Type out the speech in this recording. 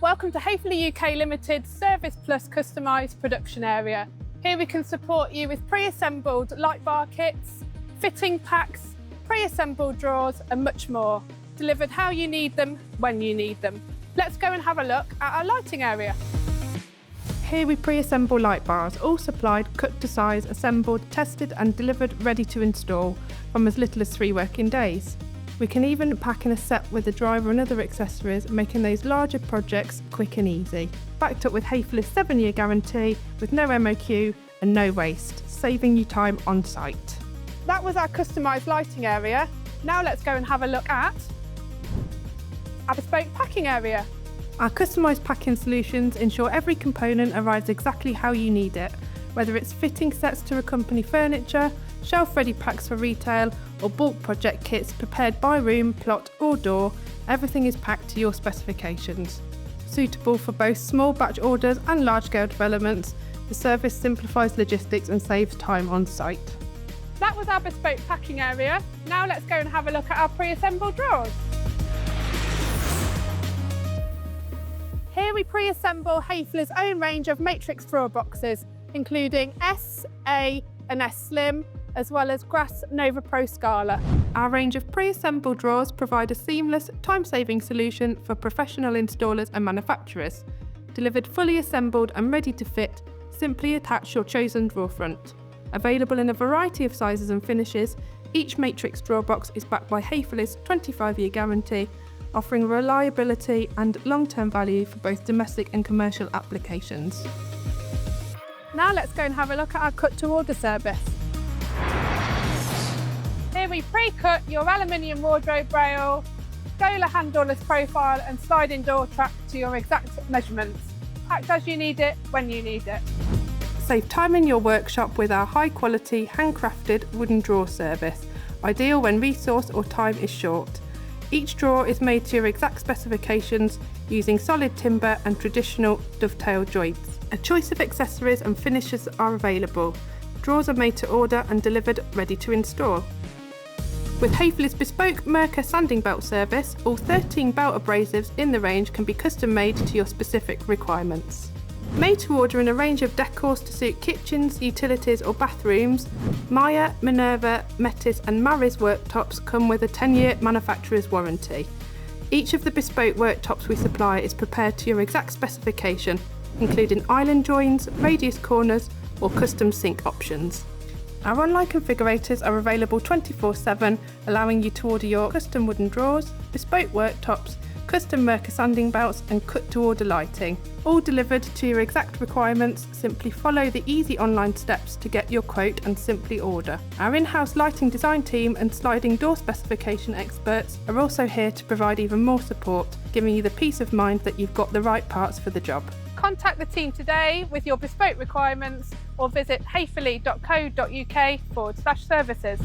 Welcome to Häfele UK Limited Service Plus Customised Production Area. Here we can support you with pre-assembled light bar kits, fitting packs, pre-assembled drawers and much more, delivered how you need them, when you need them. Let's go and have a look at our lighting area. Here we pre-assemble light bars, all supplied, cut to size, assembled, tested and delivered ready to install from as little as 3 working days. We can even pack in a set with a driver and other accessories, making those larger projects quick and easy. Backed up with Häfele's 7-year guarantee with no MOQ and no waste, saving you time on site. That was our customised lighting area. Now let's go and have a look at our bespoke packing area. Our customised packing solutions ensure every component arrives exactly how you need it, whether it's fitting sets to accompany furniture, shelf-ready packs for retail, or bulk project kits prepared by room, plot or door, everything is packed to your specifications. Suitable for both small batch orders and large-scale developments, the service simplifies logistics and saves time on site. That was our bespoke packing area. Now let's go and have a look at our pre-assembled drawers. Here we pre-assemble Häfele's own range of matrix drawer boxes, including S, A and S Slim, as well as Grass Nova Pro Scala. Our range of pre-assembled drawers provide a seamless, time-saving solution for professional installers and manufacturers. Delivered fully assembled and ready to fit, simply attach your chosen drawer front. Available in a variety of sizes and finishes, each matrix drawer box is backed by Häfele's 25-year guarantee, offering reliability and long-term value for both domestic and commercial applications. Now let's go and have a look at our cut-to-order service. Here we pre-cut your aluminium wardrobe rail, Gola handleless profile and sliding door track to your exact measurements. Packed as you need it, when you need it. Save time in your workshop with our high-quality, handcrafted wooden drawer service, ideal when resource or time is short. Each drawer is made to your exact specifications using solid timber and traditional dovetail joints. A choice of accessories and finishes are available. Drawers are made to order and delivered ready to install. With Häfele's bespoke 𝗪𝗏𝗍 sanding belt service, all 13 belt abrasives in the range can be custom made to your specific requirements. Made to order in a range of decors to suit kitchens, utilities or bathrooms, Maya, Minerva, Metis and Maris worktops come with a 10-year manufacturer's warranty. Each of the bespoke worktops we supply is prepared to your exact specification, including island joins, radius corners or custom sink options. Our online configurators are available 24/7, allowing you to order your custom wooden drawers, bespoke worktops, custom 𝗪𝗏𝗍 sanding belts and cut-to-order lighting. All delivered to your exact requirements. Simply follow the easy online steps to get your quote and simply order. Our in-house lighting design team and sliding door specification experts are also here to provide even more support, giving you the peace of mind that you've got the right parts for the job. Contact the team today with your bespoke requirements or visit häfele.co.uk/services.